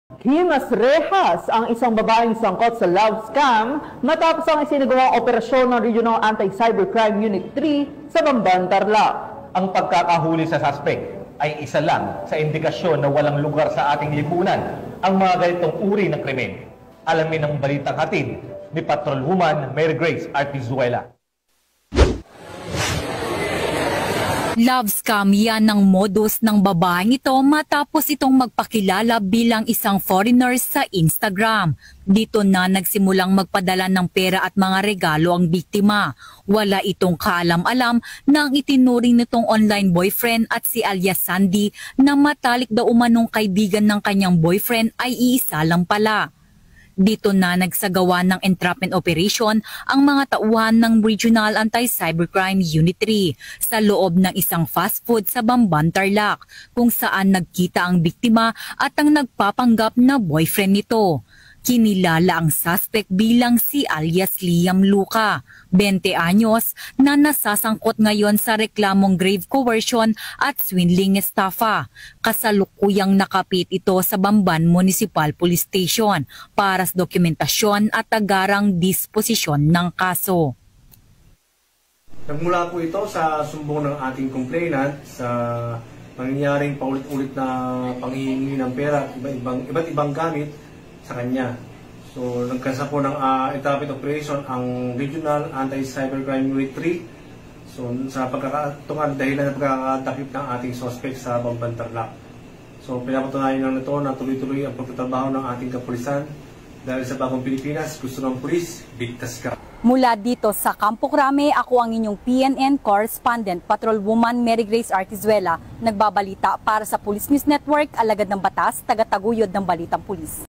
Himas rehas ang isang babaeng sangkot sa love scam matapos ang isinagawang operasyon ng Regional Anti-Cybercrime Unit 3 sa Bamban, Tarlac. Ang pagkakahuli sa suspect ay isa lang sa indikasyon na walang lugar sa ating lipunan ang mga ganitong uri ng krimen. Alamin ang balitang hatid ni Patrolwoman Mary Grace Artizuela. Love scam yan ng modus ng babaeng ito matapos itong magpakilala bilang isang foreigner sa Instagram. Dito na nagsimulang magpadala ng pera at mga regalo ang biktima. Wala itong kaalam-alam na ang itinuring nitong online boyfriend at si alias Sandy na matalik daw umanong kaibigan ng kanyang boyfriend ay iisa lang pala. Dito na nagsagawa ng entrapment operation ang mga tauhan ng Regional Anti-Cybercrime Unit 3 sa loob ng isang fast food sa Bamban, Tarlac, kung saan nagkita ang biktima at ang nagpapanggap na boyfriend nito. Kinilala ang suspect bilang si alias Liam Luca, 20 anyos, na nasasangkot ngayon sa reklamong grave coercion at swindling estafa. Kasalukuyang nakapit ito sa Bamban Municipal Police Station para sa dokumentasyon at agarang disposisyon ng kaso. Nagmula po ito sa sumbong ng ating complainant sa nangyayaring paulit-ulit na panghihingi ng pera at iba't ibang gamit sa kanya. So, nagkasa po ng entrapment operation ang Regional Anti-Cybercrime Unit 3. So, sa pagkakatungan dahilan ng pagkakadakip ng ating suspect sa Bamban, Tarlac. So, pinapatunayan lang nito na tuloy-tuloy ang pagtatrabaho ng ating kapulisan dahil sa bagong Pilipinas, gusto ng pulis, bigtas ka. Mula dito sa Campo Crame, ako ang inyong PNN correspondent, Patrolwoman Mary Grace Artizuela, nagbabalita para sa Police News Network, alagad ng batas, tagataguyod ng balitang pulis.